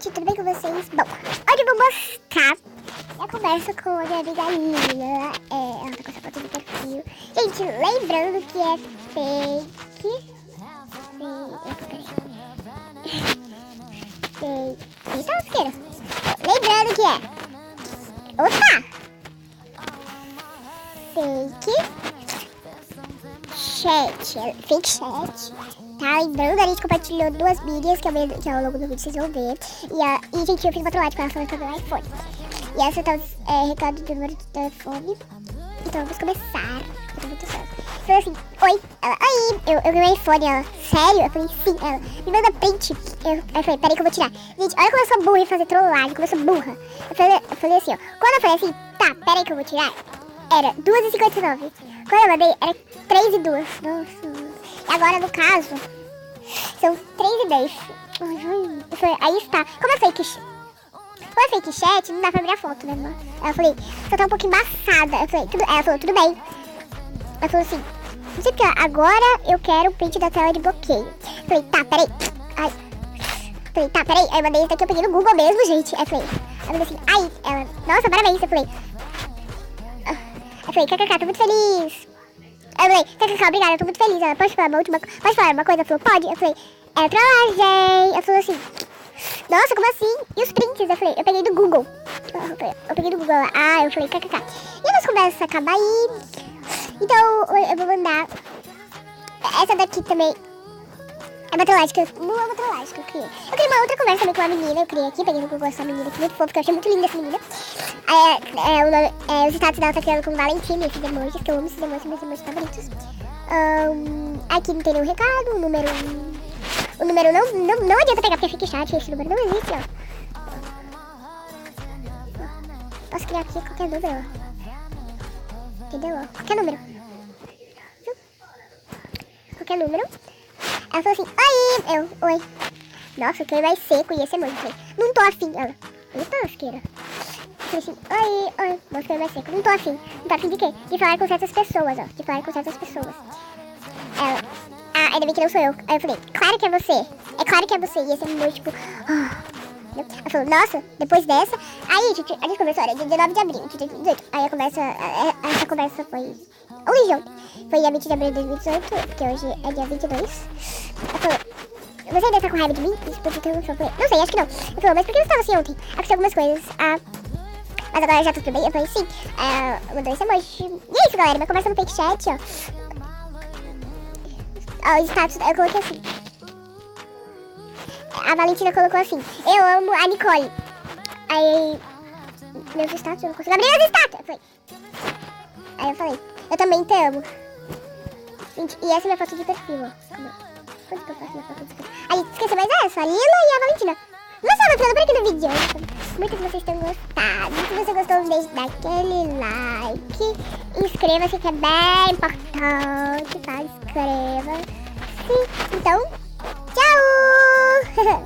gente, tudo bem com vocês? Bom, hoje eu vou mostrar a conversa com a minha amiga minha. Ela tá com essa foto de perfil. Gente, lembrando que é fake. Eita, lasqueira. Lembrando que é... Opa! Fake chat. Tá lembrando, a gente compartilhou duas mídias, que é o logo do vídeo, vocês vão ver. E gente, eu fiz uma trollagem com ela falando que eu ganhei iPhone. E essa tá recado do número de telefone. Então vamos começar. Eu tô muito ansiosa. Falei assim, oi. Ela, oi, eu ganhei iPhone. Ela, sério? Eu falei, sim. Ela, me manda print. Eu falei, peraí que eu vou tirar. Gente, olha como eu sou burra em fazer trollagem, como eu sou burra. Eu falei assim, ó. Quando eu falei assim, tá, peraí que eu vou tirar, era 2h59. Quando eu mandei, era 3h02. Nossa. E agora, no caso, são 3h10. Aí está. Como é fake chat, não dá pra abrir a foto, né, mano? Ela falei, só tá um pouco embaçada. Ela falou, tudo bem. Ela falou assim, não sei porque agora eu quero o print da tela de bloqueio. Eu falei, tá, peraí. Falei, tá, peraí. Aí eu mandei isso aqui, eu peguei no Google mesmo, gente. Aí eu falei assim, aí, ela, nossa, parabéns. Eu falei, kkk, tô muito feliz. Eu falei, kkk, obrigada, tô muito feliz. Ela, pode falar uma coisa? Ela falou, pode. Eu falei, é trollagem. Ela falou assim, nossa, como assim? E os prints? Eu falei, eu peguei do Google. Eu peguei do Google. Eu falei, kkk. E a nossa conversa acaba aí. Então, eu vou mandar. Essa daqui também é uma trollagem não é uma trollagem que eu criei. Eu criei uma outra conversa também com uma menina. Eu criei aqui, peguei no Google essa menina aqui, muito fofa, porque eu achei muito linda essa menina. Os status dela tá criando com Valentina, esses emojis, que eu amo esses emojis, meus emojis favoritos. Aqui não tem nenhum recado, o número não adianta pegar porque fica chat, esse número não existe, ó. Posso criar aqui qualquer número, ó. Entendeu? Ó, qualquer número. Qualquer número. Ela falou assim, oi. Nossa, eu quero mais seco e esse emoji. Eu falei, não tô afim. Ela, eita lasqueira. Eu falei assim, oi, mostrei mais seco. Não tô afim. Não tô afim de quê? De falar com certas pessoas, ó. De falar com certas pessoas. Ela, ainda bem que não sou eu. Aí eu falei, claro que é você. É claro que é você. E esse emoji, tipo, ela falou, nossa, depois dessa. Aí, a gente conversou, era dia 19 de abril de 2018. Aí essa conversa foi ontem. Foi dia 20 de abril de 2018, porque hoje é dia 22. Ela falou, você ainda tá com raiva de mim? Isso pode ter um show. Não sei, acho que não. Ela falou, mas por que você tava assim ontem? Aconteceu algumas coisas. Mas agora já tá tudo bem? Eu falei, sim. Mandou esse emoji. E é isso, galera. Minha conversa no fake chat, ó. Ó, o status, eu coloquei assim. A Valentina colocou assim, eu amo a Nicole. Aí, meus status, eu não consigo abrir meus status. Aí eu falei, eu também te amo. Gente, e essa é minha foto de perfil, ó. Quanto que eu faço minha foto de perfil? Aí, esqueci, mas é essa, a Lila e a Valentina. Não só, ficando por aqui no vídeo. Muito que vocês tenham gostado. Se você gostou, deixe daquele like. Inscreva-se, que é bem importante, tá? Inscreva-se. Então, tchau!